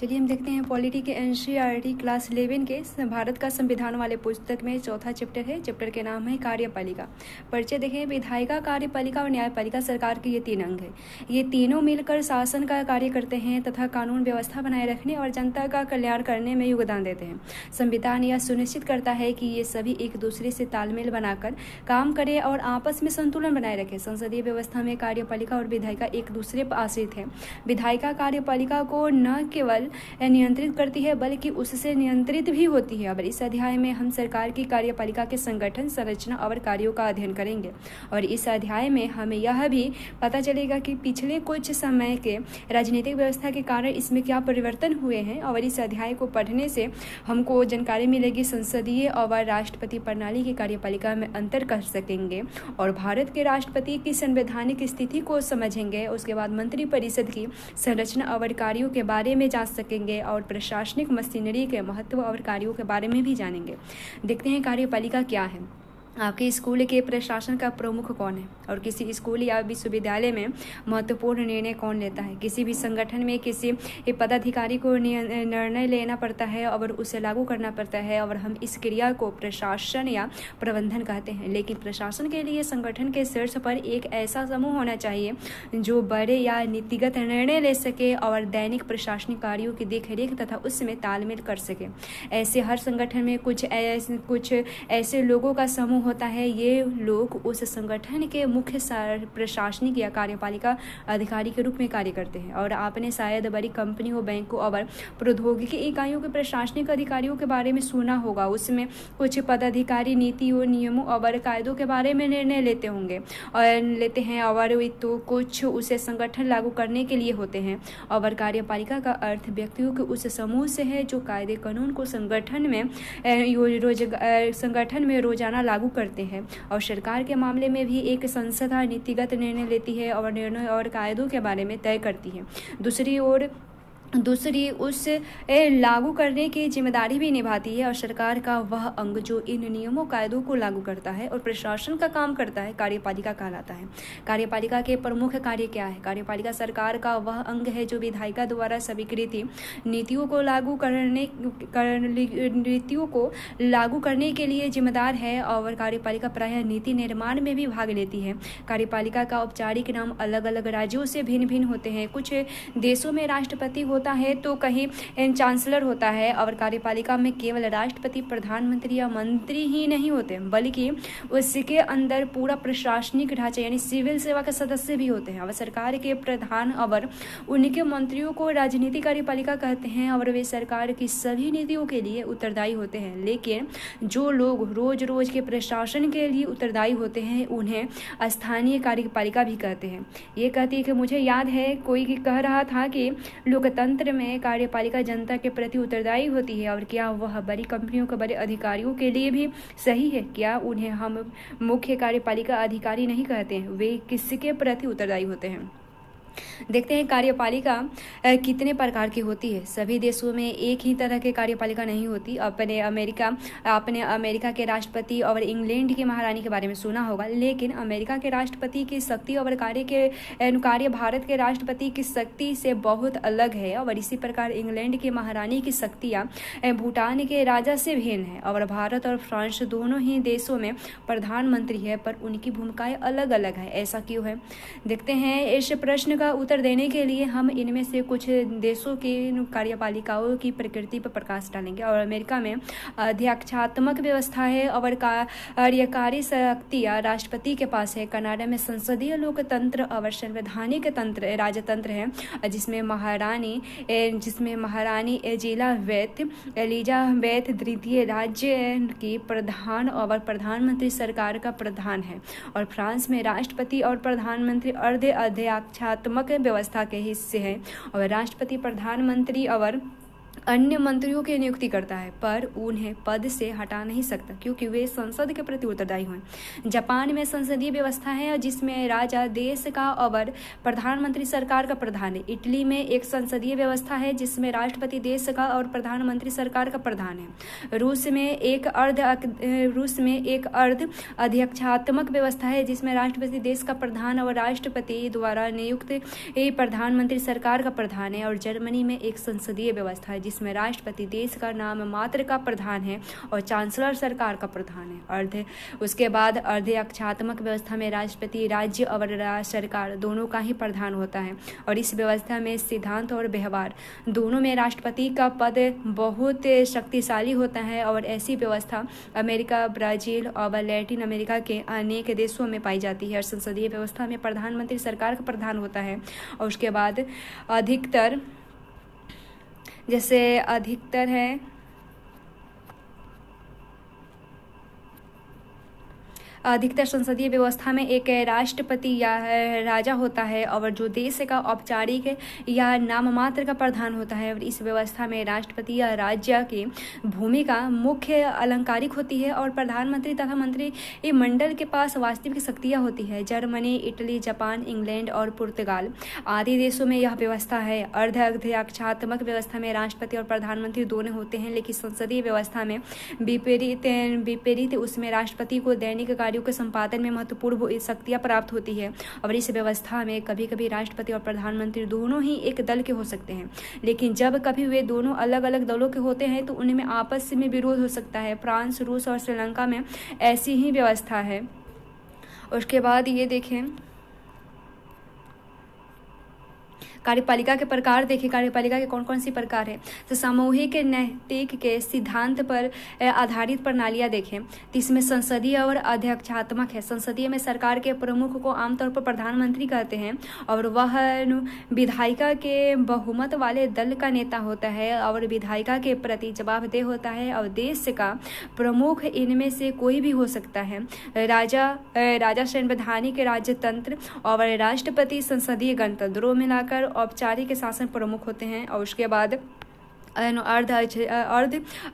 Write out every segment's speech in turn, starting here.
चलिए हम देखते हैं पॉलिटी के एनसीईआरटी क्लास 11 के भारत का संविधान वाले पुस्तक में चौथा चैप्टर है। चैप्टर के नाम है कार्यपालिका। परिचय देखें, विधायिका, कार्यपालिका और न्यायपालिका सरकार के ये 3 अंग है। ये तीनों मिलकर शासन का कार्य करते हैं तथा कानून व्यवस्था बनाए रखने और जनता का कल्याण करने में योगदान देते हैं। संविधान यह सुनिश्चित करता है कि ये सभी एक दूसरे से तालमेल बनाकर काम करें और आपस में संतुलन बनाए रखें। संसदीय व्यवस्था में कार्यपालिका और विधायिका एक दूसरे पर आश्रित है। विधायिका कार्यपालिका को न केवल नियंत्रित करती है बल्कि उससे नियंत्रित भी होती है। अब इस अध्याय में हम सरकार की कार्यपालिका के संगठन, संरचना और कार्यों का अध्ययन करेंगे और इस अध्याय में हमें यह भी पता चलेगा कि पिछले कुछ समय के राजनीतिक व्यवस्था के कारण इसमें क्या परिवर्तन हुए हैं और इस अध्याय को पढ़ने से हमको जानकारी मिलेगी संसदीय और राष्ट्रपति प्रणाली की कार्यपालिका में अंतर कर सकेंगे और भारत के राष्ट्रपति की संवैधानिक स्थिति को समझेंगे। उसके बाद मंत्रिपरिषद की संरचना और कार्यों के बारे में जान सकेंगे और प्रशासनिक मशीनरी के महत्व और कार्यों के बारे में भी जानेंगे। देखते हैं कार्यपालिका क्या है। आपके स्कूल के प्रशासन का प्रमुख कौन है और किसी स्कूल या विश्वविद्यालय में महत्वपूर्ण निर्णय कौन लेता है। किसी भी संगठन में किसी पदाधिकारी को निर्णय लेना पड़ता है और उसे लागू करना पड़ता है और हम इस क्रिया को प्रशासन या प्रबंधन कहते हैं। लेकिन प्रशासन के लिए संगठन के शीर्ष पर एक ऐसा समूह होना चाहिए जो बड़े या नीतिगत निर्णय ले सके और दैनिक प्रशासनिक कार्यों की देखरेख तथा उसमें तालमेल कर सके। ऐसे हर संगठन में कुछ ऐसे लोगों का समूह होता है। ये लोग उस संगठन के मुख्य प्रशासनिक या कार्यपालिका अधिकारी के रूप में कार्य करते हैं और आपने शायद बड़ी कंपनियों, बैंकों और प्रौद्योगिकी इकाइयों के प्रशासनिक अधिकारियों के बारे में सुना होगा। उसमें कुछ पदाधिकारी नीतियों, नियमों और कायदों के बारे में निर्णय लेते हैं और तो कुछ उसे संगठन लागू करने के लिए होते हैं। और कार्यपालिका का अर्थ व्यक्तियों के उस समूह से है जो कायदे कानून को संगठन में रोजाना लागू करते हैं और सरकार के मामले में भी एक संस्था नीतिगत निर्णय लेती है और निर्णय और कायदों के बारे में तय करती है। दूसरी उस लागू करने की जिम्मेदारी भी निभाती है और सरकार का वह अंग जो इन नियमों कायदों को लागू करता है और प्रशासन का काम करता है कार्यपालिका कहलाता है। कार्यपालिका के प्रमुख कार्य क्या है। कार्यपालिका सरकार का वह अंग है जो विधायिका द्वारा स्वीकृत नीतियों को लागू करने के लिए जिम्मेदार है और कार्यपालिका प्रायः नीति निर्माण में भी भाग लेती है। कार्यपालिका का औपचारिक नाम अलग अलग राज्यों से भिन्न भिन्न होते हैं। कुछ देशों में राष्ट्रपति होता है तो कहीं चांसलर होता है और कार्यपालिका में केवल राष्ट्रपति, प्रधानमंत्री या मंत्री ही नहीं होते बल्कि उसके अंदर पूरा प्रशासनिक ढांचा यानी सिविल सेवा के सदस्य भी होते हैं। और सरकार के प्रधान और उनके मंत्रियों को राजनीतिक कार्यपालिका कहते हैं और वे सरकार की सभी नीतियों के लिए उत्तरदायी होते हैं। लेकिन जो लोग रोज रोज के प्रशासन के लिए उत्तरदायी होते हैं उन्हें स्थानीय कार्यपालिका भी कहते हैं। ये कहती है कि मुझे याद है कोई कह रहा था कि लोकतंत्र में कार्यपालिका जनता के प्रति उत्तरदायी होती है और क्या वह बड़ी कंपनियों के बड़े अधिकारियों के लिए भी सही है। क्या उन्हें हम मुख्य कार्यपालिका अधिकारी नहीं कहते हैं, वे किसके प्रति उत्तरदायी होते हैं। देखते हैं कार्यपालिका कितने प्रकार की होती है। सभी देशों में एक ही तरह की कार्यपालिका नहीं होती। आपने अमेरिका के राष्ट्रपति और इंग्लैंड की महारानी के बारे में सुना होगा, लेकिन अमेरिका के राष्ट्रपति की शक्ति और कार्य भारत के राष्ट्रपति की शक्ति से बहुत अलग है और इसी प्रकार इंग्लैंड की महारानी की शक्तियाँ भूटान के राजा से भिन्न है। और भारत और फ्रांस दोनों ही देशों में प्रधानमंत्री है पर उनकी भूमिकाएं अलग अलग है। ऐसा क्यों है, देखते हैं। इस प्रश्न का उत्तर देने के लिए हम इनमें से कुछ देशों की कार्यपालिकाओं की प्रकृति पर प्रकाश डालेंगे। और अमेरिका में अध्यक्षात्मक व्यवस्था है और कार्यकारी शक्तियाँ राष्ट्रपति के पास है। कनाडा में संसदीय लोकतंत्र और संवैधानिक तंत्र राजतंत्र है जिसमें महारानी एलिजाबेथ द्वितीय राज्य की प्रधान और प्रधानमंत्री सरकार का प्रधान है। और फ्रांस में राष्ट्रपति और प्रधानमंत्री अर्ध अध्यक्षात्मक व्यवस्था के हिस्से हैं और राष्ट्रपति, प्रधानमंत्री और अन्य मंत्रियों की नियुक्ति करता है, पर उन्हें पद से हटा नहीं सकता क्योंकि वे संसद के प्रति उत्तरदायी हैं। जापान में संसदीय व्यवस्था है जिसमें राजा देश का और प्रधानमंत्री सरकार का प्रधान है। इटली में एक संसदीय व्यवस्था है जिसमें राष्ट्रपति देश का और प्रधानमंत्री सरकार का प्रधान है। रूस में एक अर्ध अध्यक्षात्मक व्यवस्था है जिसमें राष्ट्रपति देश का प्रधान और राष्ट्रपति द्वारा नियुक्त प्रधानमंत्री सरकार का प्रधान है। और जर्मनी में एक संसदीय व्यवस्था है जिसमें राष्ट्रपति देश का नाम मात्र का प्रधान है और चांसलर सरकार का प्रधान है। उसके बाद अर्धअक्षात्मक व्यवस्था में राष्ट्रपति राज्य और सरकार दोनों का ही प्रधान होता है और इस व्यवस्था में सिद्धांत और व्यवहार दोनों में राष्ट्रपति का पद बहुत शक्तिशाली होता है। और ऐसी व्यवस्था अमेरिका, ब्राजील और लैटिन अमेरिका के अनेक देशों में पाई जाती है। और संसदीय व्यवस्था में प्रधानमंत्री सरकार का प्रधान होता है और उसके बाद अधिकतर संसदीय व्यवस्था में एक राष्ट्रपति या राजा होता है और जो देश का औपचारिक या नाममात्र का प्रधान होता है। और इस व्यवस्था में राष्ट्रपति या राज्य की भूमिका मुख्य अलंकारिक होती है और प्रधानमंत्री तथा मंत्री मंडल के पास वास्तविक शक्तियाँ होती है। जर्मनी, इटली, जापान, इंग्लैंड और पुर्तगाल आदि देशों में यह व्यवस्था है। अर्धअध्यक्षात्मक व्यवस्था में राष्ट्रपति और प्रधानमंत्री दोनों होते हैं, लेकिन संसदीय व्यवस्था में विपरीत उसमें राष्ट्रपति को दैनिक के संपादन में महत्वपूर्ण शक्तियां प्राप्त होती है। और इस व्यवस्था में कभी कभी राष्ट्रपति और प्रधानमंत्री दोनों ही एक दल के हो सकते हैं, लेकिन जब कभी वे दोनों अलग अलग दलों के होते हैं तो उनमें आपस में विरोध हो सकता है। फ्रांस, रूस और श्रीलंका में ऐसी ही व्यवस्था है। उसके बाद ये देखें कार्यपालिका के प्रकार देखें। कार्यपालिका के कौन कौन सी प्रकार है तो सामूहिक नैतिक के सिद्धांत पर आधारित प्रणालियां देखें तो इसमें संसदीय और अध्यक्षात्मक है। संसदीय में सरकार के प्रमुख को आमतौर पर प्रधानमंत्री कहते हैं और वह विधायिका के बहुमत वाले दल का नेता होता है और विधायिका के प्रति जवाबदेह होता है और देश का प्रमुख इनमें से कोई भी हो सकता है। राजा संवैधानिक राजतंत्र और राष्ट्रपति संसदीय गणतंत्र दोनों मिलाकर औपचारिक शासन प्रमुख होते हैं। और उसके बाद अर्ध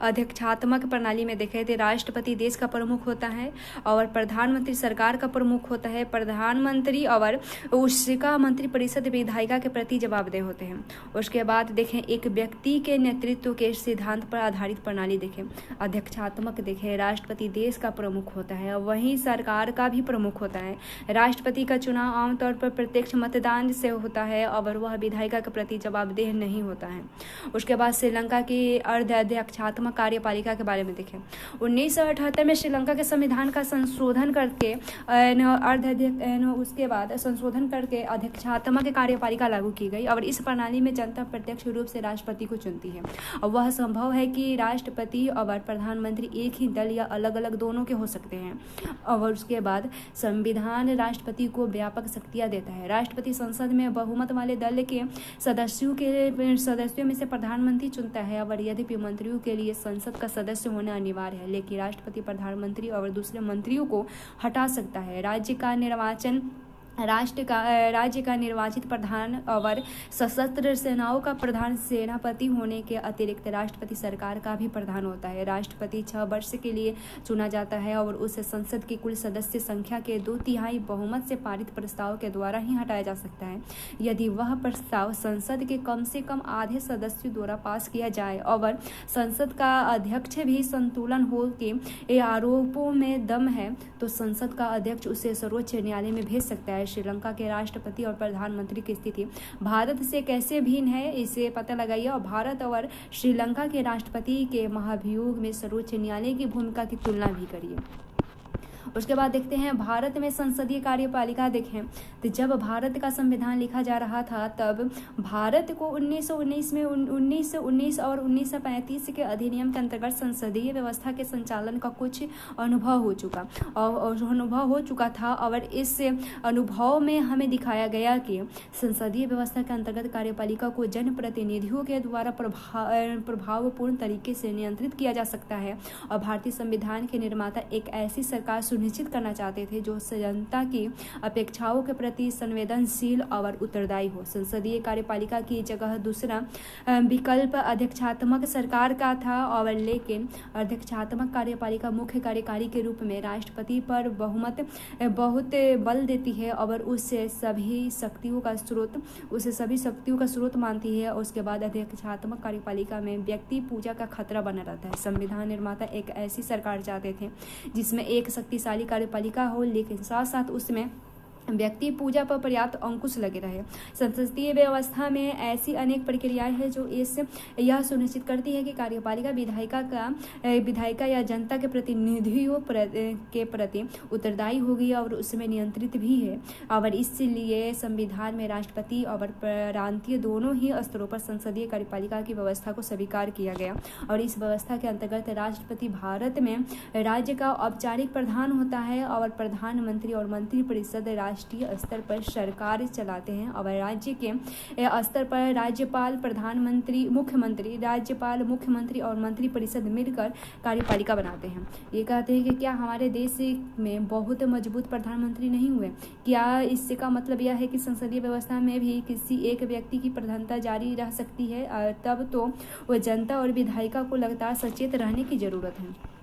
अध्यक्षात्मक प्रणाली में देखें तो राष्ट्रपति देश का प्रमुख होता है और प्रधानमंत्री सरकार का प्रमुख होता है। प्रधानमंत्री और उसका मंत्रिपरिषद विधायिका के प्रति जवाबदेह होते हैं। उसके बाद देखें एक व्यक्ति के नेतृत्व के सिद्धांत पर आधारित प्रणाली देखें। अध्यक्षात्मक देखें राष्ट्रपति देश का प्रमुख होता है और वहीं सरकार का भी प्रमुख होता है। राष्ट्रपति का चुनाव आमतौर पर प्रत्यक्ष मतदान से होता है और वह विधायिका के प्रति जवाबदेह नहीं होता है। उसके बाद श्रीलंका की अर्ध अध्यक्षात्मक कार्यपालिका के बारे में देखें। 1978 में श्रीलंका के संविधान का संशोधन करके उसके बाद संशोधन करके अध्यक्षात्मक कार्यपालिका लागू की गई और इस प्रणाली में जनता प्रत्यक्ष रूप से राष्ट्रपति को चुनती है। और वह संभव है कि राष्ट्रपति और प्रधानमंत्री एक ही दल या अलग अलग दोनों के हो सकते हैं। और उसके बाद संविधान राष्ट्रपति को व्यापक शक्तियाँ देता है। राष्ट्रपति संसद में बहुमत वाले दल के सदस्यों में से प्रधानमंत्री चुनता है और यद्यपि मंत्रियों के लिए संसद का सदस्य होना अनिवार्य है, लेकिन राष्ट्रपति प्रधानमंत्री और दूसरे मंत्रियों को हटा सकता है। राज्य का निर्वाचित प्रधान और सशस्त्र सेनाओं का प्रधान सेनापति होने के अतिरिक्त राष्ट्रपति सरकार का भी प्रधान होता है। राष्ट्रपति 6 वर्ष के लिए चुना जाता है और उसे संसद की कुल सदस्य संख्या के 2/3 बहुमत से पारित प्रस्ताव के द्वारा ही हटाया जा सकता है यदि वह प्रस्ताव संसद के कम से कम आधे सदस्यों द्वारा पास किया जाए और संसद का अध्यक्ष भी संतुलन हो कि आरोपों में दम है तो संसद का अध्यक्ष उसे सर्वोच्च न्यायालय में भेज सकता है। श्रीलंका के राष्ट्रपति और प्रधानमंत्री की स्थिति भारत से कैसे भिन्न है इसे पता लगाइए और भारत और श्रीलंका के राष्ट्रपति के महाभियोग में सर्वोच्च न्यायालय की भूमिका की तुलना भी करिए। उसके बाद देखते हैं भारत में संसदीय कार्यपालिका देखें तो जब भारत का संविधान लिखा जा रहा था तब भारत को 1919 और 1935 के अधिनियम के अंतर्गत संसदीय व्यवस्था के संचालन का कुछ अनुभव हो चुका था और इस अनुभव में हमें दिखाया गया कि संसदीय व्यवस्था के अंतर्गत कार्यपालिका को जनप्रतिनिधियों के द्वारा प्रभावपूर्ण तरीके से नियंत्रित किया जा सकता है और भारतीय संविधान के निर्माता एक ऐसी सरकार सुनिश्चित करना चाहते थे जो जनता की अपेक्षाओं के प्रति संवेदनशील और उत्तरदायी हो। संसदीय कार्यपालिका की जगह दूसरा विकल्प अध्यक्षात्मक सरकार का था, और लेकिन अध्यक्षात्मक कार्यपालिका मुख्य कार्यकारी के रूप में राष्ट्रपति पर बहुत बल देती है और उससे सभी शक्तियों का स्रोत मानती है। उसके बाद अध्यक्षात्मक कार्यपालिका में व्यक्ति पूजा का खतरा बना रहता है। संविधान निर्माता एक ऐसी सरकार चाहते थे जिसमें एक शक्तिशाली कार्यपालिका हो, लेकिन साथ साथ उसमें व्यक्ति पूजा पर पर्याप्त अंकुश लगे रहे। संसदीय व्यवस्था में ऐसी अनेक प्रक्रियाएं हैं जो यह सुनिश्चित करती है कि कार्यपालिका विधायिका या जनता के प्रतिनिधियों के प्रति उत्तरदायी होगी और उसमें नियंत्रित भी है। और इसलिए संविधान में राष्ट्रपति और प्रांतीय दोनों ही स्तरों पर संसदीय कार्यपालिका की व्यवस्था को स्वीकार किया गया। और इस व्यवस्था के अंतर्गत राष्ट्रपति भारत में राज्य का औपचारिक प्रधान होता है और प्रधानमंत्री और मंत्रिपरिषद राष्ट्रीय स्तर पर सरकार चलाते हैं। और राज्य के स्तर पर राज्यपाल, प्रधानमंत्री, मुख्यमंत्री, राज्यपाल, मुख्यमंत्री और मंत्रिपरिषद मिलकर कार्यपालिका बनाते हैं। ये कहते हैं कि क्या हमारे देश में बहुत मजबूत प्रधानमंत्री नहीं हुए? क्या इससे का मतलब यह है कि संसदीय व्यवस्था में भी किसी एक व्यक्ति की प्रधानता जारी रह सकती है? तब तो वह जनता और विधायिका को लगातार सचेत रहने की जरूरत है।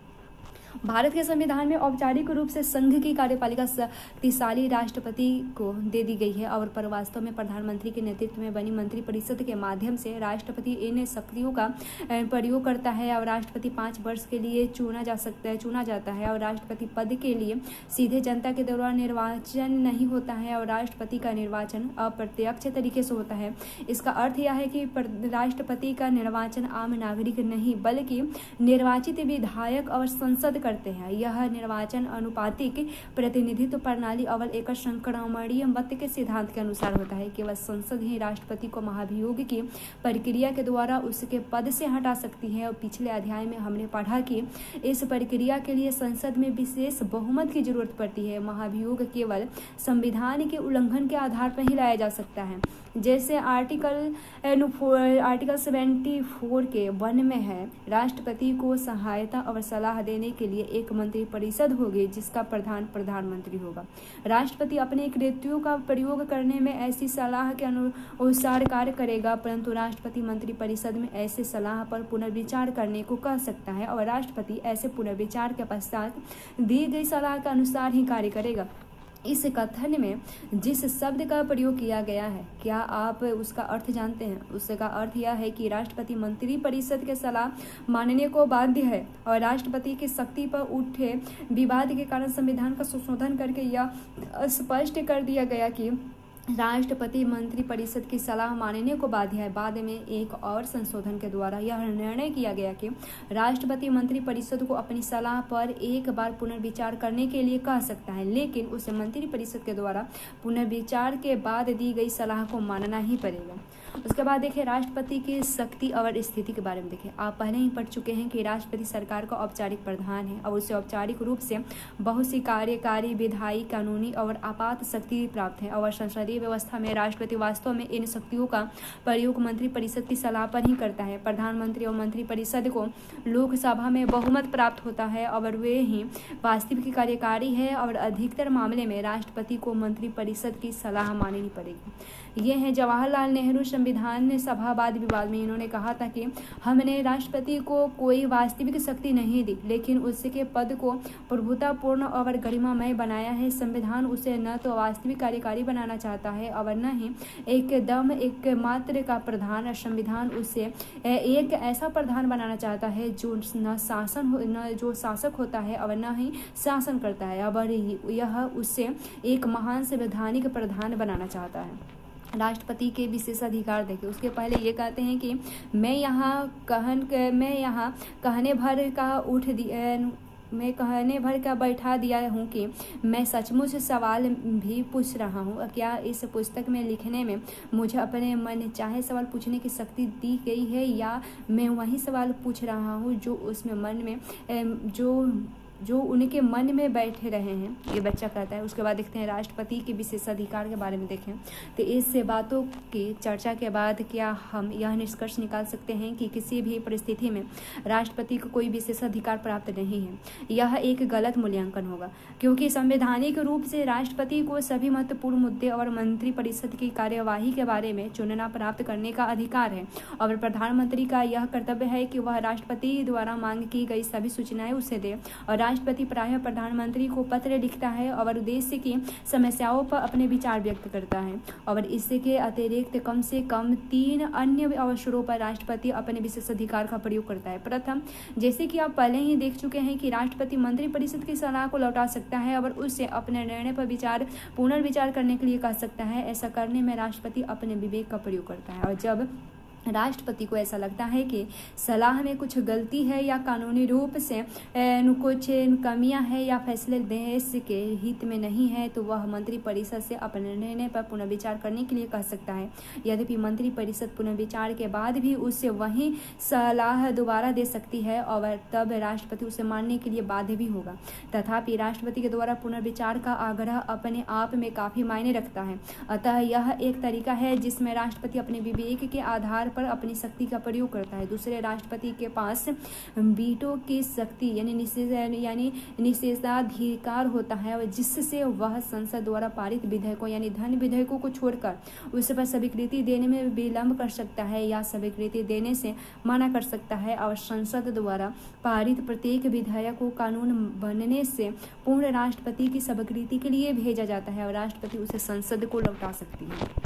भारत के संविधान में औपचारिक रूप से संघ की कार्यपालिका शक्तिशाली राष्ट्रपति को दे दी गई है, और पर वास्तव में प्रधानमंत्री के नेतृत्व में बनी मंत्रिपरिषद के माध्यम से राष्ट्रपति इन शक्तियों का प्रयोग करता है। और राष्ट्रपति 5 वर्ष के लिए चुना जाता है और राष्ट्रपति पद के लिए सीधे जनता के द्वारा निर्वाचन नहीं होता है, और राष्ट्रपति का निर्वाचन अप्रत्यक्ष तरीके से होता है। इसका अर्थ यह है कि राष्ट्रपति का निर्वाचन आम नागरिक नहीं बल्कि निर्वाचित विधायक और संसद करते हैं। यह निर्वाचन अनुपातिक प्रतिनिधित्व प्रणाली और एक संक्रमणीय मत के सिद्धांत के अनुसार होता है। केवल संसद ही राष्ट्रपति को महाभियोग की प्रक्रिया के द्वारा उसके पद से हटा सकती है। और पिछले अध्याय में हमने पढ़ा कि इस प्रक्रिया के लिए संसद में विशेष बहुमत की जरूरत पड़ती है। महाभियोग केवल संविधान के उल्लंघन के आधार पर ही लाया जा सकता है, जैसे आर्टिकल 74 के 1 में है। राष्ट्रपति को सहायता और सलाह देने के लिए एक मंत्रिपरिषद होगी जिसका प्रधानमंत्री होगा। राष्ट्रपति अपने कृत्यों का प्रयोग करने में ऐसी सलाह के अनुसार कार्य करेगा, परंतु राष्ट्रपति मंत्रिपरिषद में ऐसे सलाह पर पुनर्विचार करने को कह सकता है, और राष्ट्रपति ऐसे पुनर्विचार के पश्चात दी गई सलाह के अनुसार ही कार्य करेगा। इस कथन में जिस शब्द का प्रयोग किया गया है, क्या आप उसका अर्थ जानते हैं? उसका अर्थ यह है कि राष्ट्रपति मंत्रिपरिषद के सलाह मानने को बाध्य है, और राष्ट्रपति की शक्ति पर उठे विवाद के कारण संविधान का संशोधन करके यह स्पष्ट कर दिया गया कि राष्ट्रपति मंत्रिपरिषद की सलाह मानने को बाध्य है। बाद में एक और संशोधन के द्वारा यह निर्णय किया गया कि राष्ट्रपति मंत्रिपरिषद को अपनी सलाह पर एक बार पुनर्विचार करने के लिए कह सकता है, लेकिन उसे मंत्रिपरिषद के द्वारा पुनर्विचार के बाद दी गई सलाह को मानना ही पड़ेगा। उसके बाद देखिए राष्ट्रपति की शक्ति और स्थिति के बारे में। देखिए आप पहले ही पढ़ चुके हैं कि राष्ट्रपति सरकार का औपचारिक प्रधान है, और उसे औपचारिक रूप से बहुत सी कार्यकारी, विधायी, कानूनी और आपात शक्ति प्राप्त है। और संसदीय व्यवस्था में राष्ट्रपति वास्तव में इन शक्तियों का प्रयोग मंत्रिपरिषद की सलाह पर ही करता है। प्रधानमंत्री और मंत्रिपरिषद को लोकसभा में बहुमत प्राप्त होता है और वे ही वास्तविक कार्यकारी है, और अधिकतर मामले में राष्ट्रपति को मंत्रिपरिषद की सलाह माननी पड़ेगी। ये है जवाहरलाल नेहरू संविधान सभा वाद विवाद में इन्होंने कहा था कि हमने राष्ट्रपति को कोई वास्तविक शक्ति नहीं दी, लेकिन उसके पद को प्रभुतापूर्ण और गरिमामय बनाया है। संविधान उसे न तो वास्तविक कार्यकारी बनाना चाहता है और न ही एकदम एकमात्र का प्रधान। संविधान उसे एक ऐसा प्रधान बनाना चाहता है जो जो शासक होता है और न ही शासन करता है, और यह उससे एक महान संवैधानिक प्रधान बनाना चाहता है। राष्ट्रपति के विशेष अधिकार देखिए। उसके पहले ये कहते हैं कि मैं यहाँ कहने भर का बैठा दिया हूँ कि मैं सचमुच सवाल भी पूछ रहा हूँ। क्या इस पुस्तक में लिखने में मुझे अपने मन चाहे सवाल पूछने की शक्ति दी गई है, या मैं वही सवाल पूछ रहा हूँ जो उसमें मन में जो जो उनके मन में बैठे रहे हैं, ये बच्चा कहता है। उसके बाद देखते हैं राष्ट्रपति के विशेषाधिकार के बारे में देखें तो इस बातों की चर्चा के बाद क्या हम यह निष्कर्ष निकाल सकते हैं कि किसी भी परिस्थिति में राष्ट्रपति को कोई विशेषाधिकार प्राप्त नहीं है। यह एक गलत मूल्यांकन होगा, क्योंकि संवैधानिक रूप से राष्ट्रपति को सभी महत्वपूर्ण मुद्दे और मंत्रिपरिषद की कार्यवाही के बारे में चुनना प्राप्त करने का अधिकार है और प्रधानमंत्री का यह कर्तव्य है कि वह राष्ट्रपति द्वारा मांग की गई सभी सूचनाएं उसे दे। और राष्ट्रपति प्रायः प्रधानमंत्री को पत्र लिखता है और देश की समस्याओं पर अपने विचार व्यक्त करता है, और इसके अतिरिक्त कम से कम 3 अन्य अवसरों पर राष्ट्रपति अपने विशेषाधिकार का प्रयोग करता है। प्रथम, जैसे कि आप पहले ही देख चुके हैं कि राष्ट्रपति मंत्रिपरिषद की सलाह को लौटा सकता है और उससे अपने निर्णय पर पुनर्विचार करने के लिए कह सकता है। ऐसा करने में राष्ट्रपति अपने विवेक का प्रयोग करता है, और जब राष्ट्रपति को ऐसा लगता है कि सलाह में कुछ गलती है या कानूनी रूप से कुछ कमियां हैं या फैसले देश के हित में नहीं है, तो वह मंत्रिपरिषद से अपने निर्णय पर पुनर्विचार करने के लिए कह सकता है। यद्यपि मंत्रिपरिषद पुनर्विचार के बाद भी उससे वही सलाह दोबारा दे सकती है और तब राष्ट्रपति उसे मानने के लिए बाध्य भी होगा। तथापि राष्ट्रपति के द्वारा पुनर्विचार का आग्रह अपने आप में काफी मायने रखता है। अतः यह एक तरीका है जिसमें राष्ट्रपति अपने विवेक के आधार पर अपनी शक्ति का प्रयोग करता है। दूसरे, राष्ट्रपति के पास वीटो की शक्ति यानी निषेधाधिकार होता है, और जिससे वह संसद द्वारा पारित विधेयकों यानी धन विधेयकों को छोड़कर उस पर स्वीकृति देने में विलंब कर सकता है या स्वीकृति देने से मना कर सकता है, और संसद द्वारा पारित प्रत्येक विधेयक को कानून बनने से पूर्ण राष्ट्रपति की स्वीकृति के लिए भेजा जाता है और राष्ट्रपति उसे संसद को लौटा सकती है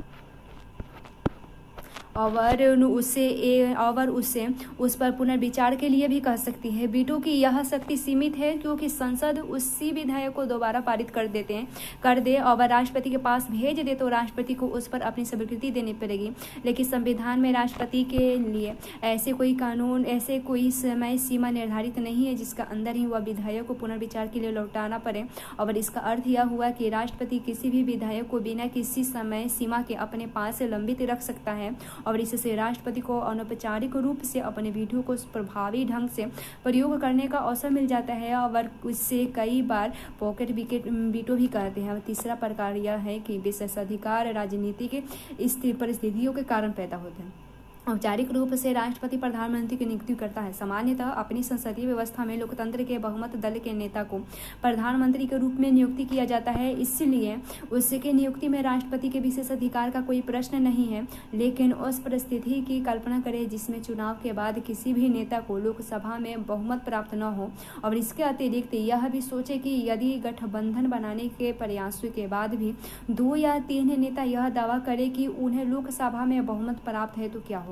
और उसे उस पर पुनर्विचार के लिए भी कह सकती है। वीटो की यह शक्ति सीमित है क्योंकि संसद उसी विधेयक को दोबारा पारित कर दे और राष्ट्रपति के पास भेज दे तो राष्ट्रपति को उस पर अपनी स्वीकृति देनी पड़ेगी। लेकिन संविधान में राष्ट्रपति के लिए ऐसे कोई समय सीमा निर्धारित नहीं है जिसका अंदर ही वह विधेयक को पुनर्विचार के लिए लौटाना पड़े, और इसका अर्थ यह हुआ कि राष्ट्रपति किसी भी विधेयक को बिना किसी समय सीमा के अपने पास लंबित रख सकता है, और इससे राष्ट्रपति को अनौपचारिक रूप से अपने वीटो को प्रभावी ढंग से प्रयोग करने का अवसर मिल जाता है, और उससे कई बार पॉकेट वीटो भी कहते हैं। और तीसरा प्रकार यह है कि विशेषाधिकार राजनीतिक परिस्थितियों के कारण पैदा होते हैं। औपचारिक रूप से राष्ट्रपति प्रधानमंत्री की नियुक्ति करता है। सामान्यतः अपनी संसदीय व्यवस्था में लोकतंत्र के बहुमत दल के नेता को प्रधानमंत्री के रूप में नियुक्ति किया जाता है, इसलिए उसके नियुक्ति में राष्ट्रपति के विशेषाधिकार का कोई प्रश्न नहीं है। लेकिन उस परिस्थिति की कल्पना करें जिसमें चुनाव के बाद किसी भी नेता को लोकसभा में बहुमत प्राप्त न हो, और इसके अतिरिक्त यह भी सोचे कि यदि गठबंधन बनाने के प्रयासों के बाद भी 2 या 3 नेता यह दावा करे कि उन्हें लोकसभा में बहुमत प्राप्त है, तो क्या होगा?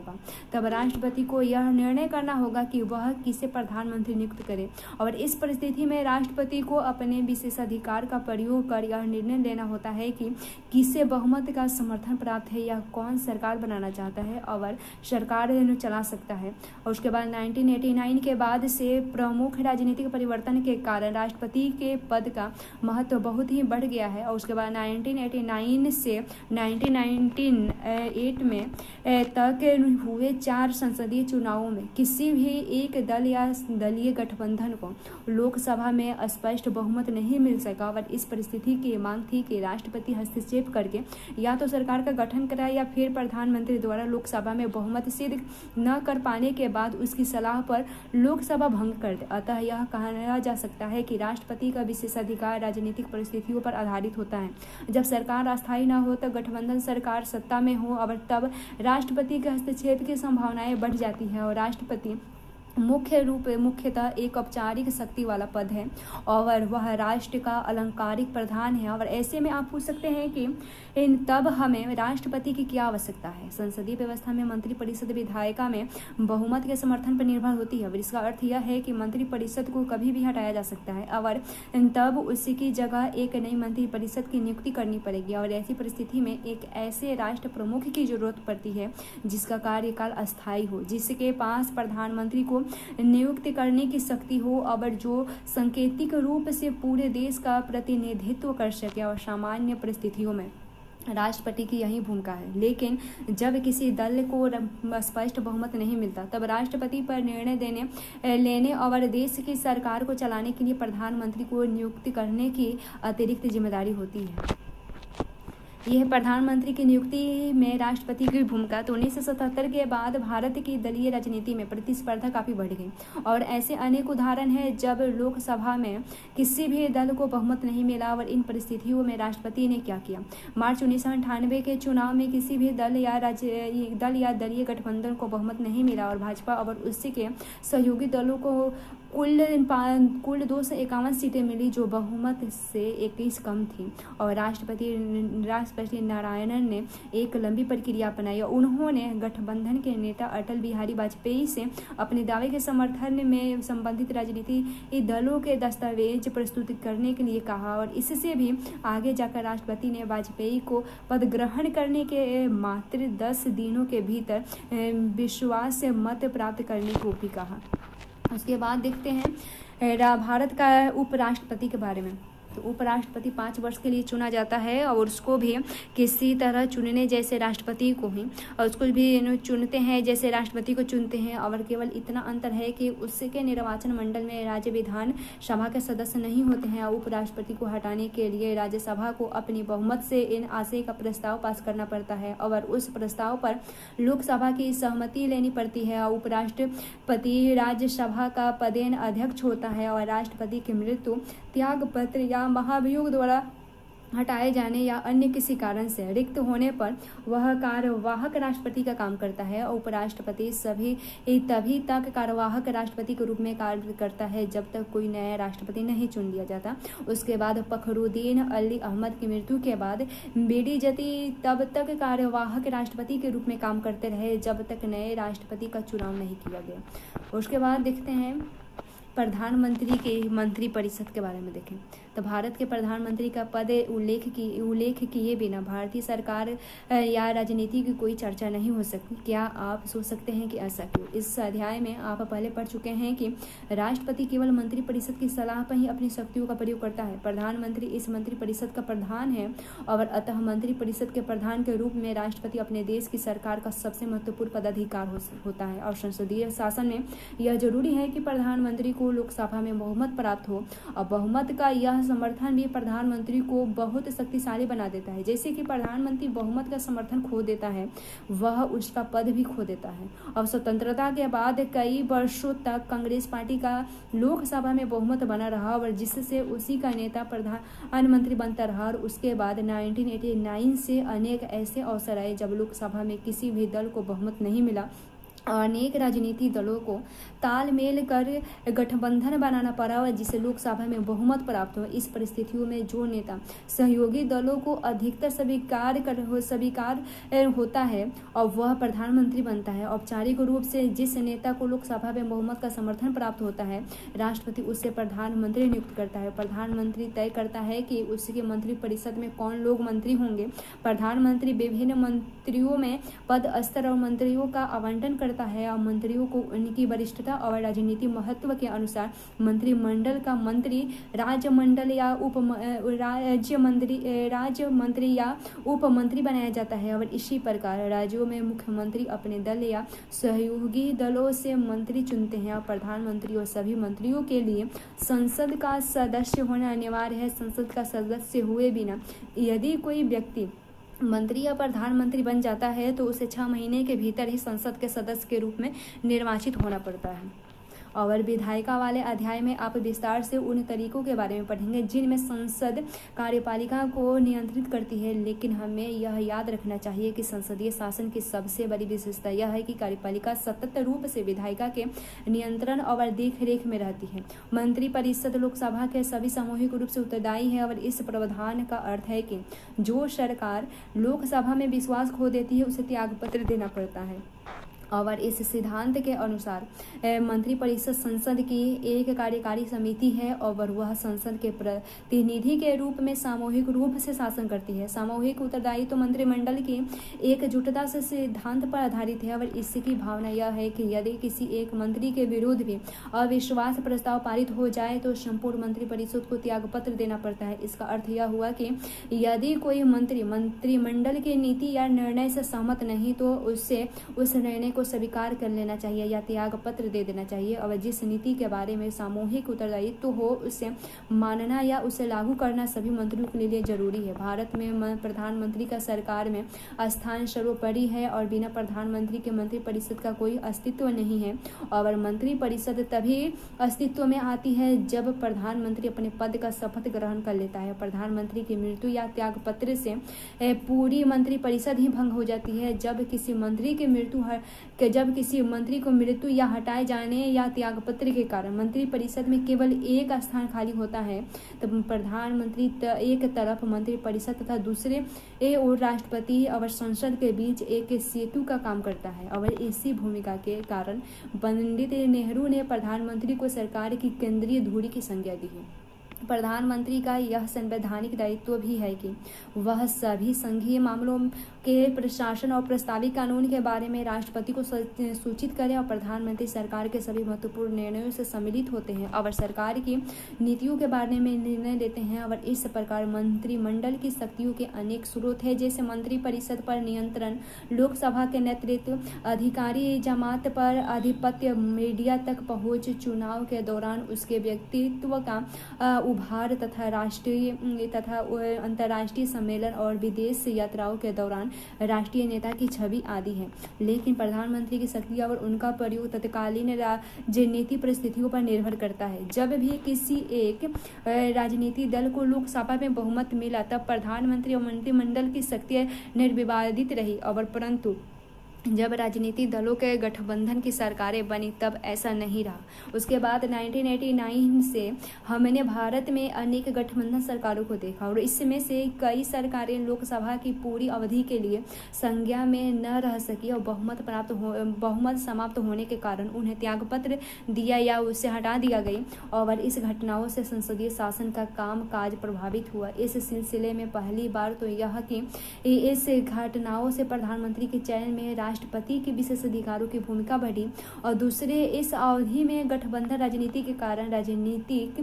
तब राष्ट्रपति को यह निर्णय करना होगा कि वह किसे प्रधानमंत्री नियुक्त करे, और इस परिस्थिति में राष्ट्रपति को अपने विशेषाधिकार का प्रयोग कर यह निर्णय लेना होता है कि किसे बहुमत का समर्थन प्राप्त है या कौन सरकार बनाना चाहता है और सरकार चला सकता है। और उसके बाद 1989 के बाद से प्रमुख राजनीतिक परिवर्तन के कारण राष्ट्रपति के पद का महत्व बहुत ही बढ़ गया है। और उसके बाद 1989 से 1998 में तक हुए 4 संसदीय चुनावों में किसी भी एक दल या दलीय गठबंधन को लोकसभा में स्पष्ट बहुमत नहीं मिल सका, और इस परिस्थिति की मांग थी कि राष्ट्रपति हस्तक्षेप करके या तो सरकार का गठन कराए या फिर प्रधानमंत्री द्वारा लोकसभा में बहुमत सिद्ध न कर पाने के बाद उसकी सलाह पर लोकसभा भंग कर दे। अतः यह कहा जा सकता है कि राष्ट्रपति का विशेषाधिकार राजनीतिक परिस्थितियों पर आधारित होता है। जब सरकार अस्थायी न हो तो गठबंधन सरकार सत्ता में हो, और तब राष्ट्रपति के हस्तक्षेप की संभावनाएं बढ़ जाती है, और राष्ट्रपति मुख्यतः एक औपचारिक शक्ति वाला पद है और वह राष्ट्र का अलंकारिक प्रधान है। और ऐसे में आप पूछ सकते हैं कि तब हमें राष्ट्रपति की क्या आवश्यकता है। संसदीय व्यवस्था में मंत्रिपरिषद विधायिका में बहुमत के समर्थन पर निर्भर होती है, और इसका अर्थ यह है कि मंत्रिपरिषद को कभी भी हटाया जा सकता है और तब उसकी जगह एक नई मंत्रिपरिषद की नियुक्ति करनी पड़ेगी। और ऐसी परिस्थिति में एक ऐसे राष्ट्र प्रमुख की जरूरत पड़ती है जिसका कार्यकाल अस्थायी हो, जिसके पास प्रधानमंत्री को नियुक्त करने की शक्ति हो और जो सांकेतिक रूप से पूरे देश का प्रतिनिधित्व कर सके। और सामान्य परिस्थितियों में राष्ट्रपति की यही भूमिका है। लेकिन जब किसी दल को स्पष्ट बहुमत नहीं मिलता तब राष्ट्रपति पर निर्णय लेने और देश की सरकार को चलाने के लिए प्रधानमंत्री को नियुक्त करने की अतिरिक्त जिम्मेदारी होती है। यह प्रधानमंत्री की नियुक्ति में राष्ट्रपति की भूमिका। तो 1977 के बाद भारत की दलीय राजनीति में प्रतिस्पर्धा काफ़ी बढ़ गई और ऐसे अनेक उदाहरण हैं जब लोकसभा में किसी भी दल को बहुमत नहीं मिला। और इन परिस्थितियों में राष्ट्रपति ने क्या किया? मार्च 1998 के चुनाव में किसी भी दल या दलीय गठबंधन को बहुमत नहीं मिला और भाजपा और उसके सहयोगी दलों को कुल 251 सीटें मिली, जो बहुमत से 21 कम थी। और राष्ट्रपति नारायणन ने एक लंबी प्रक्रिया अपनाई और उन्होंने गठबंधन के नेता अटल बिहारी वाजपेयी से अपने दावे के समर्थन में संबंधित राजनीतिक दलों के दस्तावेज प्रस्तुत करने के लिए कहा। और इससे भी आगे जाकर राष्ट्रपति ने वाजपेयी को पद ग्रहण करने के मात्र 10 दिनों के भीतर विश्वास मत प्राप्त करने को भी कहा। उसके बाद देखते हैं भारत का उपराष्ट्रपति के बारे में। तो उपराष्ट्रपति 5 वर्ष के लिए चुना जाता है और उसको भी किसी तरह चुनने जैसे राष्ट्रपति को ही और उसको भी चुनते हैं जैसे राष्ट्रपति को चुनते हैं। और केवल इतना अंतर है कि उसके निर्वाचन मंडल में राज्य विधान सभा के सदस्य नहीं होते हैं। उपराष्ट्रपति को हटाने के लिए राज्यसभा को अपनी बहुमत से इन आशय का प्रस्ताव पास करना पड़ता है और उस प्रस्ताव पर लोकसभा की सहमति लेनी पड़ती है। उपराष्ट्रपति राज्यसभा का पदेन अध्यक्ष होता है और राष्ट्रपति की मृत्यु, त्यागपत्र या महाभियोग द्वारा हटाए जाने या अन्य किसी कारण से रिक्त होने पर वह कार्यवाहक राष्ट्रपति का काम करता है। और उपराष्ट्रपति तभी तक कार्यवाहक राष्ट्रपति के रूप में कार्य करता है जब तक कोई नया राष्ट्रपति नहीं चुन लिया जाता। उसके बाद फखरुद्दीन अली अहमद की मृत्यु के बाद बेडिजती तब तक कार्यवाहक राष्ट्रपति के रूप में काम करते रहे जब तक नए राष्ट्रपति का चुनाव नहीं किया गया। उसके बाद देखते हैं प्रधानमंत्री के मंत्रिपरिषद के बारे में। देखें तो भारत के प्रधानमंत्री का पद उल्लेख किए बिना भारतीय सरकार या राजनीति की कोई चर्चा नहीं हो सकती। क्या आप सोच सकते हैं कि ऐसा क्यों? इस अध्याय में आप पहले पढ़ चुके हैं कि राष्ट्रपति केवल मंत्रिपरिषद की सलाह पर ही अपनी शक्तियों का प्रयोग करता है। प्रधानमंत्री इस मंत्रिपरिषद का प्रधान है और अतः मंत्रिपरिषद के प्रधान के रूप में राष्ट्रपति अपने देश की सरकार का सबसे महत्वपूर्ण पदाधिकार होता है। और संसदीय शासन में यह जरूरी है कि प्रधानमंत्री को लोकसभा में बहुमत प्राप्त हो और बहुमत का यह समर्थन भी प्रधानमंत्री को बहुत शक्तिशाली बना देता है। जैसे कि प्रधानमंत्री बहुमत का समर्थन खो देता है, वह उसका पद भी खो देता है। और स्वतंत्रता के बाद कई वर्षों तक कांग्रेस पार्टी का लोकसभा में बहुमत बना रहा और जिससे उसी का नेता प्रधानमंत्री बनता रहा। और उसके बाद 1989 से अनेक ऐसे अवसर आए जब लोकसभा में किसी भी दल को बहुमत नहीं मिला। अनेक राजनीतिक दलों को तालमेल कर गठबंधन बनाना पड़ा और जिसे लोकसभा में बहुमत प्राप्त हो। इस परिस्थितियों में जो नेता सहयोगी दलों को अधिकतर स्वीकार होता है और वह प्रधानमंत्री बनता है। औपचारिक रूप से जिस नेता को लोकसभा में बहुमत का समर्थन प्राप्त होता है, राष्ट्रपति उससे प्रधानमंत्री नियुक्त करता है। प्रधानमंत्री तय करता है कि उसके मंत्रिपरिषद में कौन लोग मंत्री होंगे। प्रधानमंत्री विभिन्न मंत्रियों में पद स्तर और मंत्रियों का आवंटन करता है और मंत्रियों को उनकी वरिष्ठता और राजनीतिक महत्व के अनुसार मंत्रिमंडल का मंत्री, राज्य मंत्री या उप मंत्री बनाया जाता है। और इसी प्रकार राज्यों में मुख्यमंत्री अपने दल या सहयोगी दलों से मंत्री चुनते हैं। और प्रधानमंत्री और सभी मंत्रियों के लिए संसद का सदस्य होना अनिवार्य है। संसद का सदस्य हुए बिना यदि कोई व्यक्ति मंत्री या प्रधानमंत्री बन जाता है तो उसे 6 महीने के भीतर ही संसद के सदस्य के रूप में निर्वाचित होना पड़ता है। और विधायिका वाले अध्याय में आप विस्तार से उन तरीकों के बारे में पढ़ेंगे जिनमें संसद कार्यपालिका को नियंत्रित करती है। लेकिन हमें यह याद रखना चाहिए कि संसदीय शासन की सबसे बड़ी विशेषता यह है कि कार्यपालिका सतत रूप से विधायिका के नियंत्रण और देखरेख में रहती है। मंत्रिपरिषद लोकसभा के सभी सामूहिक रूप से उत्तरदायी है और इस प्रावधान का अर्थ है कि जो सरकार लोकसभा में विश्वास खो देती है उसे त्यागपत्र देना पड़ता है। और इस सिद्धांत के अनुसार मंत्रिपरिषद संसद की एक कार्यकारी समिति है और वह संसद के प्रतिनिधि के रूप में सामूहिक रूप से शासन करती है। सामूहिक उत्तरदायित्व मंत्रिमंडल की एकजुटता से सिद्धांत पर आधारित है और इसकी भावना यह है कि यदि किसी एक मंत्री के विरुद्ध भी अविश्वास प्रस्ताव पारित हो जाए तो संपूर्ण मंत्रिपरिषद को त्यागपत्र देना पड़ता है। इसका अर्थ यह हुआ कि यदि कोई मंत्री मंत्रिमंडल की नीति या निर्णय से सहमत नहीं तो उससे उस निर्णय को स्वीकार कर लेना चाहिए या त्याग पत्र दे देना चाहिए। और जिस नीति के बारे में सामूहिक उत्तरदायित्व हो उसे मानना या उसे लागू करना सभी मंत्रियों के लिए जरूरी है। भारत में प्रधानमंत्री का सरकार में स्थान सर्वोपरि है और बिना प्रधानमंत्री के मंत्रिपरिषद का कोई अस्तित्व नहीं है। और मंत्रिपरिषद तभी अस्तित्व में आती है जब प्रधानमंत्री अपने पद का शपथ ग्रहण कर लेता है। प्रधानमंत्री की मृत्यु या त्याग पत्र से पूरी मंत्रिपरिषद ही भंग हो जाती है। जब किसी मंत्री को मृत्यु या हटाए जाने या त्यागपत्र के कारण मंत्रिपरिषद में केवल एक स्थान खाली होता है तब प्रधानमंत्री एक तरफ मंत्रिपरिषद तथा दूसरे और राष्ट्रपति और संसद के बीच एक सेतु का काम करता है। और इसी भूमिका के कारण पंडित नेहरू ने प्रधानमंत्री को सरकार की केंद्रीय धुरी की संज्ञा दी है। प्रधानमंत्री का यह संवैधानिक दायित्व भी है कि वह सभी संघीय मामलों के प्रशासन और प्रस्तावित कानून के बारे में राष्ट्रपति को सूचित करें और प्रधानमंत्री सरकार के सभी महत्वपूर्ण निर्णयों से सम्मिलित होते हैं और सरकार की नीतियों के बारे में निर्णय लेते हैं। और इस प्रकार मंत्रिमंडल की शक्तियों के अनेक स्रोत हैं, जैसे मंत्रिपरिषद पर नियंत्रण, लोकसभा के नेतृत्व, अधिकारी जमात पर आधिपत्य, मीडिया तक पहुंच, चुनाव के दौरान उसके व्यक्तित्व का उभार तथा राष्ट्रीय तथा अंतर्राष्ट्रीय सम्मेलन और विदेश यात्राओं के दौरान राष्ट्रीय नेता की छवि आदि है। लेकिन प्रधानमंत्री की शक्ति और उनका प्रयोग तत्कालीन राजनीति परिस्थितियों पर निर्भर करता है। जब भी किसी एक राजनीतिक दल को लोकसभा में बहुमत मिला तब प्रधानमंत्री और मंत्रिमंडल की शक्तियां निर्विवादित रही और परंतु जब राजनीतिक दलों के गठबंधन की सरकारें बनी तब ऐसा नहीं रहा। उसके बाद 1989 से हमने भारत में अनेक गठबंधन सरकारों को देखा और इसमें से कई सरकारें लोकसभा की पूरी अवधि के लिए संज्ञा में न रह सकी और बहुमत समाप्त होने के कारण उन्हें त्यागपत्र दिया या उससे हटा दिया गई और इस घटनाओं से संसदीय शासन का काम काज प्रभावित हुआ। इस सिलसिले में पहली बार तो यह कि इस घटनाओं से प्रधानमंत्री के चयन में राष्ट्रपति के विशेष अधिकारों की भूमिका बढ़ी और दूसरे इस अवधि में गठबंधन राजनीति के कारण राजनीतिक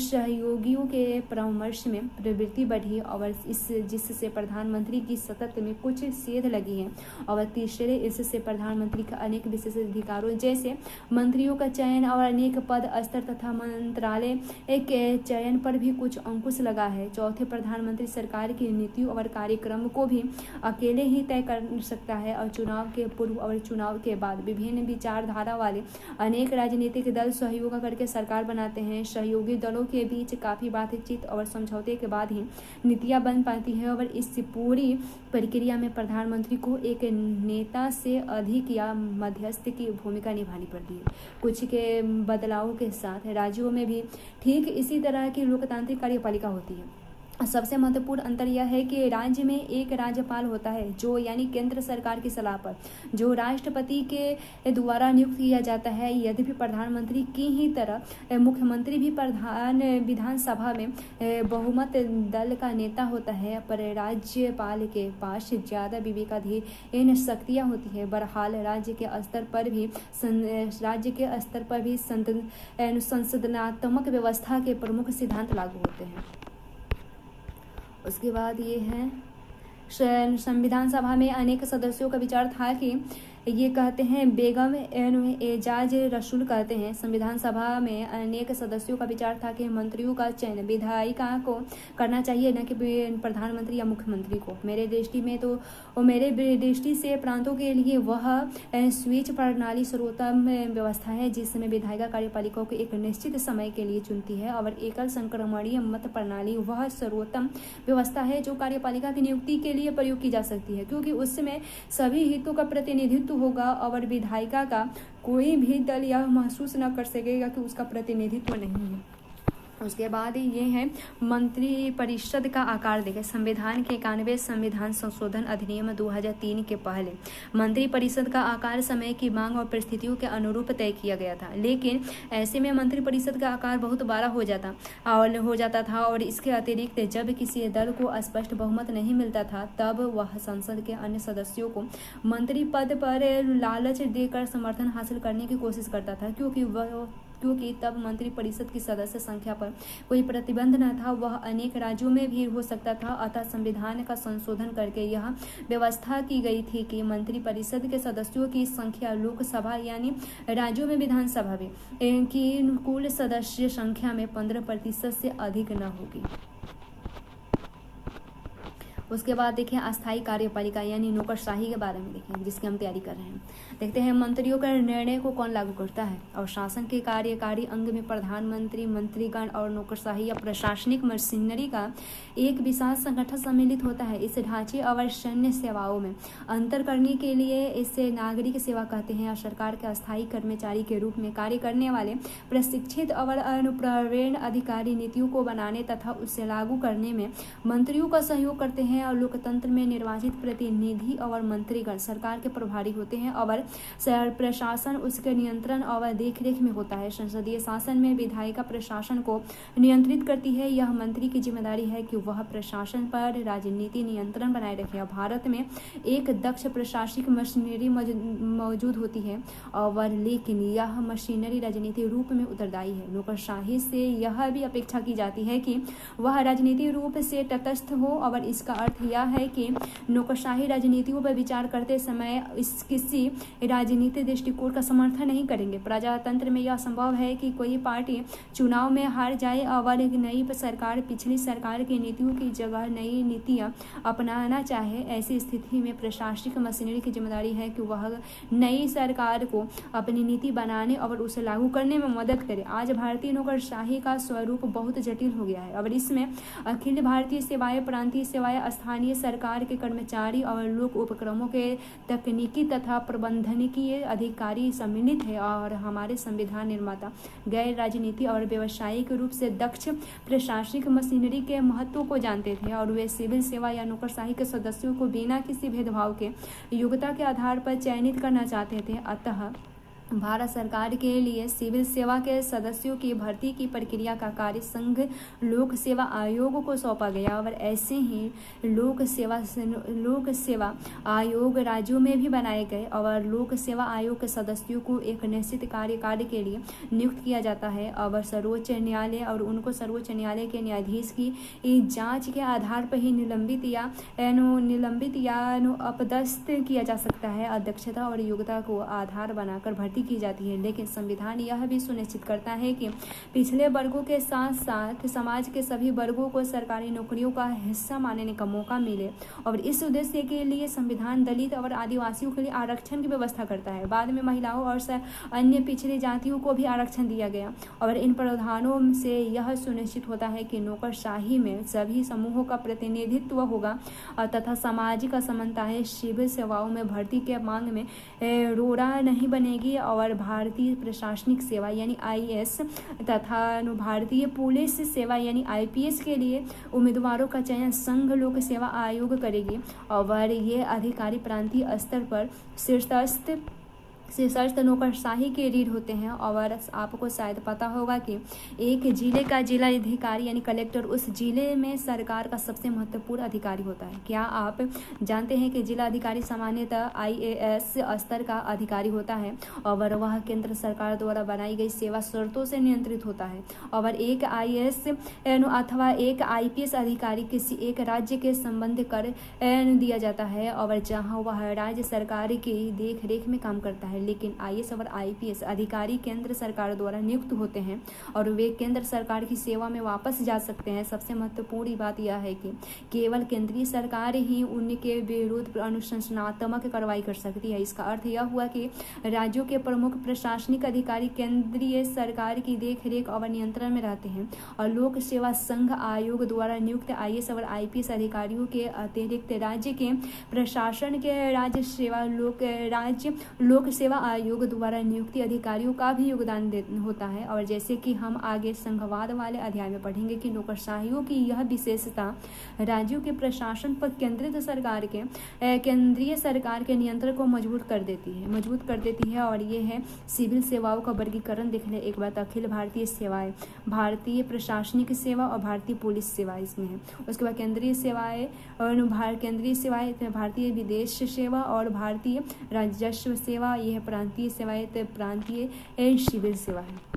सहयोगियों के परामर्श में प्रवृत्ति बढ़ी और जिससे प्रधानमंत्री की सतत में कुछ सेध लगी है। और तीसरे इससे प्रधानमंत्री का अनेक विशेष अधिकारों जैसे मंत्रियों का चयन और अनेक पद स्तर तथा मंत्रालय के चयन पर भी कुछ अंकुश लगा है। चौथे, प्रधानमंत्री सरकार की नीतियों और कार्यक्रम को भी अकेले ही तय कर सकता है और चुनाव के पूर्व और चुनाव के बाद विभिन्न विचारधारा वाले अनेक राजनीतिक दल सहयोग करके सरकार बनाते हैं। सहयोगी दलों के बीच काफी बातचीत और समझौते के बाद ही नीतियां बन पाती है और इस पूरी प्रक्रिया में प्रधानमंत्री को एक नेता से अधिक या मध्यस्थ की भूमिका निभानी पड़ती है। कुछ के बदलावों के साथ राज्यों में भी ठीक इसी तरह की लोकतांत्रिक कार्यपालिका होती है। सबसे महत्वपूर्ण अंतर यह है कि राज्य में एक राज्यपाल होता है जो यानी केंद्र सरकार की सलाह पर जो राष्ट्रपति के द्वारा नियुक्त किया जाता है। यद्यपि प्रधानमंत्री की ही तरह मुख्यमंत्री भी विधानसभा में बहुमत दल का नेता होता है, पर राज्यपाल के पास ज्यादा विवेकाधीन शक्तियां होती है। बहरहाल राज्य के स्तर पर भी संसदनात्मक व्यवस्था के प्रमुख सिद्धांत लागू होते हैं। उसके बाद ये है संविधान सभा में अनेक सदस्यों का विचार था कि ये कहते हैं बेगम एजाज रसूल कहते हैं संविधान सभा में अनेक सदस्यों का विचार था कि मंत्रियों का चयन विधायिका को करना चाहिए न कि प्रधानमंत्री या मुख्यमंत्री को। मेरे दृष्टि से प्रांतों के लिए वह स्विच प्रणाली सर्वोत्तम व्यवस्था है जिसमें विधायिका कार्यपालिका को एक निश्चित समय के लिए चुनती है और एकल संक्रमणीय मत प्रणाली वह सर्वोत्तम व्यवस्था है जो कार्यपालिका की नियुक्ति के लिए प्रयोग की जा सकती है, क्योंकि उसमें सभी हितों का प्रतिनिधित्व होगा और विधायिका का कोई भी दल यह महसूस न कर सकेगा कि उसका प्रतिनिधित्व नहीं है। उसके बाद ये है मंत्री परिषद का आकार। देखें, संविधान के 91 संविधान संशोधन अधिनियम 2003 के पहले मंत्री परिषद का आकार समय की मांग और परिस्थितियों के अनुरूप तय किया गया था, लेकिन ऐसे में मंत्री परिषद का आकार बहुत बड़ा हो जाता था और इसके अतिरिक्त जब किसी दल को स्पष्ट बहुमत नहीं मिलता था तब वह संसद के अन्य सदस्यों को मंत्री पद पर लालच देकर समर्थन हासिल करने की कोशिश करता था, क्योंकि तब मंत्री परिषद की सदस्य संख्या पर कोई प्रतिबंध न था, वह अनेक राज्यों में भी हो सकता था। अतः संविधान का संशोधन करके यह व्यवस्था की गई थी कि मंत्री परिषद के सदस्यों की संख्या लोकसभा यानी राज्यों में विधानसभा में की कुल सदस्य संख्या में 15% से अधिक न होगी। उसके बाद देखें अस्थायी कार्यपालिका यानी नौकरशाही के बारे में देखें, जिसकी हम तैयारी कर रहे हैं। देखते हैं मंत्रियों का निर्णय को कौन लागू करता है। और शासन के कार्यकारी अंग में प्रधानमंत्री, मंत्रीगण और नौकरशाही या प्रशासनिक मशीनरी का एक विशाल संगठन सम्मिलित होता है। इस ढांचे और सैन्य सेवाओं में अंतर करने के लिए इसे नागरिक सेवा कहते हैं और सरकार के अस्थायी कर्मचारी के रूप में कार्य करने वाले प्रशिक्षित और अनुप्रवीण अधिकारी नीतियों को बनाने तथा उसे लागू करने में मंत्रियों का सहयोग करते हैं। और लोकतंत्र में निर्वाचित प्रतिनिधि और मंत्रीगण सरकार के प्रभारी होते हैं और प्रशासन उसके नियंत्रण और देखरेख में होता है। संसदीय शासन में विधायिका प्रशासन को नियंत्रित करती है। यह मंत्री की जिम्मेदारी है कि वह प्रशासन पर राजनीति नियंत्रण बनाए रखे। भारत में एक दक्ष प्रशासनिक मशीनरी मौजूद होती है और लेकिन यह मशीनरी राजनीतिक रूप में उत्तरदायी है। नौकरशाही से यह भी अपेक्षा की जाती है कि वह राजनीतिक रूप से तटस्थ हो और इसका अर्थ यह है कि नौकरशाही राजनीतियों पर विचार करते समय किसी राजनीतिक दृष्टिकोण का समर्थन नहीं करेंगे। प्रजातंत्र में यह संभव है कि कोई पार्टी चुनाव में हार जाए और एक नई सरकार पिछली सरकार की नीतियों की जगह नई नीतियां अपनाना चाहे। ऐसी स्थिति में प्रशासनिक मशीनरी की जिम्मेदारी है कि वह नई सरकार को अपनी नीति बनाने और उसे लागू करने में मदद करे। आज भारतीय नौकरशाही का स्वरूप बहुत जटिल हो गया है और इसमें अखिल भारतीय सेवाएं, प्रांतीय सेवाएं, स्थानीय सरकार के कर्मचारी और लोक उपक्रमों के तकनीकी तथा प्रबंधकीय अधिकारी सम्मिलित है। और हमारे संविधान निर्माता गैर राजनीति और व्यावसायिक रूप से दक्ष प्रशासनिक मशीनरी के महत्व को जानते थे और वे सिविल सेवा या नौकरशाही के सदस्यों को बिना किसी भेदभाव के योग्यता के आधार पर चयनित करना चाहते थे। अतः भारत सरकार के लिए सिविल सेवा के सदस्यों की भर्ती की प्रक्रिया का कार्य संघ लोक सेवा आयोग को सौंपा गया और ऐसे ही लोक सेवा आयोग राज्यों में भी बनाए गए और लोक सेवा आयोग के सदस्यों को एक निश्चित कार्यकाल के लिए नियुक्त किया जाता है और सर्वोच्च न्यायालय और उनको सर्वोच्च न्यायालय के न्यायाधीश की जांच के आधार पर ही निलंबित या अपदस्थ किया जा सकता है। अध्यक्षता और योग्यता को आधार बनाकर भर्ती की जाती है। लेकिन संविधान यह भी सुनिश्चित करता है कि पिछले वर्गों के साथ साथ समाज के सभी वर्गों को सरकारी नौकरियों का हिस्सा मानने का मौका मिले और इस उद्देश्य के लिए संविधान दलित और आदिवासियों के लिए आरक्षण की व्यवस्था करता है। बाद में महिलाओं और अन्य पिछड़ी जातियों को भी आरक्षण दिया गया और इन प्रावधानों से यह सुनिश्चित होता है कि नौकरशाही में सभी समूहों का प्रतिनिधित्व होगा तथा सामाजिक असमानताएं सिविल सेवाओं में भर्ती के मांग में रोड़ा नहीं बनेगी और भारतीय प्रशासनिक सेवा यानी आईएएस तथा भारतीय पुलिस सेवा यानी आईपीएस के लिए उम्मीदवारों का चयन संघ लोक सेवा आयोग करेगी और ये अधिकारी प्रांतीय स्तर पर शीर्षस्थ नौकरशाही के रीढ़ होते हैं। और आपको शायद पता होगा कि एक जिले का जिला अधिकारी यानी कलेक्टर उस जिले में सरकार का सबसे महत्वपूर्ण अधिकारी होता है। क्या आप जानते हैं कि जिला अधिकारी सामान्यतः आईएएस स्तर का अधिकारी होता है और वह केंद्र सरकार द्वारा बनाई गई सेवा शर्तों से नियंत्रित होता है और एक आईएएस अथवा एक आईपीएस अधिकारी किसी एक राज्य के संबंध कर दिया जाता है और जहां वह राज्य सरकार की देख रेख में काम करता है। लेकिन आईएएस और आईपीएस अधिकारी केंद्र सरकार द्वारा नियुक्त होते हैं और वे केंद्र सरकार की सेवा में वापस जा सकते हैं। सबसे महत्वपूर्ण बात यह है कि केवल केंद्रीय सरकार ही उनके विरुद्ध अनुशासनात्मक कार्रवाई कर सकती है। इसका अर्थ यह हुआ कि राज्यों के प्रमुख प्रशासनिक अधिकारी केंद्रीय सरकार की देखरेख और नियंत्रण में रहते हैं और लोक सेवा संघ आयोग द्वारा नियुक्त आईएएस और आईपीएस अधिकारियों के अतिरिक्त राज्य के प्रशासन के राज्य लोक सेवा सेवा आयोग द्वारा नियुक्ति अधिकारियों का भी योगदान होता है। और जैसे कि हम आगे संघवाद वाले अध्याय में पढ़ेंगे कि नौकरशाहियों की यह विशेषता राज्यों के प्रशासन पर केंद्रीय सरकार के नियंत्रण को मजबूत कर देती है। और ये है सिविल सेवाओं का वर्गीकरण देख लें एक बार। अखिल भारतीय सेवाएं, भारतीय प्रशासनिक सेवा और भारतीय पुलिस सेवा इसमें है। उसके बाद केंद्रीय सेवाएं, भारतीय विदेश सेवा और भारतीय राजस्व सेवा, यह है प्रांतीय सेवाएं, प्रांतीय सिविल सेवा है।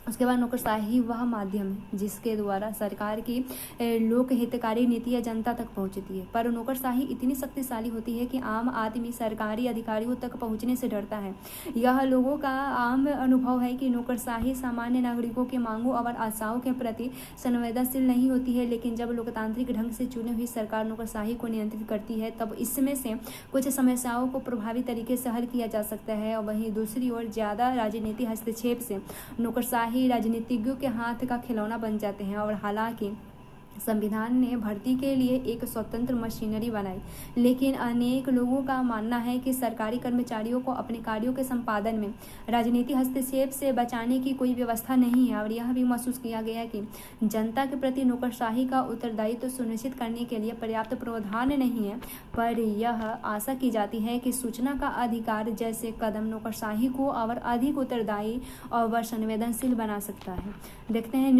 उसके बाद नौकरशाही वह माध्यम है जिसके द्वारा सरकार की लोक हितकारी नीतियाँ जनता तक पहुंचती है, पर नौकरशाही इतनी शक्तिशाली होती है कि आम आदमी सरकारी अधिकारियों तक पहुंचने से डरता है। यह लोगों का आम अनुभव है कि नौकरशाही सामान्य नागरिकों की मांगों और आशाओं के प्रति संवेदनशील नहीं होती है, लेकिन जब लोकतांत्रिक ढंग से चुनी हुई सरकार नौकरशाही को नियंत्रित करती है तब इसमें से कुछ समस्याओं को प्रभावी तरीके से हल किया जा सकता है। और वहीं दूसरी ओर ज़्यादा राजनीतिक हस्तक्षेप से नौकरशाही राजनीतिज्ञों के हाथ का खिलौना बन जाते हैं। और हालांकि संविधान ने भर्ती के लिए एक स्वतंत्र मशीनरी बनाई, लेकिन अनेक लोगों का मानना है कि सरकारी कर्मचारियों को अपने कार्यों के संपादन में राजनीतिक हस्तक्षेप से बचाने की कोई व्यवस्था नहीं है। और यह भी महसूस किया गया कि जनता के प्रति नौकरशाही का उत्तरदायित्व सुनिश्चित करने के लिए पर्याप्त प्रावधान नहीं है। पर यह आशा की जाती है कि सूचना का अधिकार जैसे कदम नौकरशाही को और अधिक उत्तरदायी और संवेदनशील बना सकता है। देखते हैं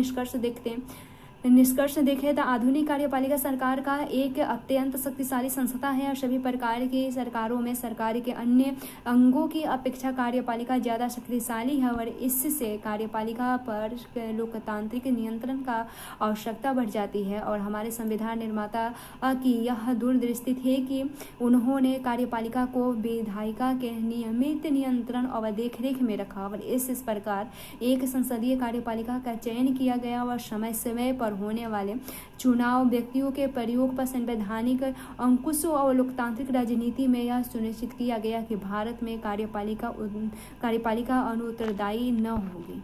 निष्कर्ष देखें तो आधुनिक कार्यपालिका सरकार का एक अत्यंत शक्तिशाली संस्था है और सभी प्रकार की सरकारों में सरकार के अन्य अंगों की अपेक्षा कार्यपालिका ज़्यादा शक्तिशाली है। और इससे कार्यपालिका पर लोकतांत्रिक नियंत्रण का आवश्यकता बढ़ जाती है। और हमारे संविधान निर्माता की यह दूरदृष्टि थी कि उन्होंने कार्यपालिका को विधायिका के नियमित नियंत्रण और देखरेख में रखा। और इस प्रकार एक संसदीय कार्यपालिका का चयन किया गया और समय समय पर होने वाले चुनाव व्यक्तियों के प्रयोग पर संवैधानिक अंकुश और लोकतांत्रिक राजनीति में यह सुनिश्चित किया गया कि भारत में कार्यपालिका अनुत्तरदायी न होगी।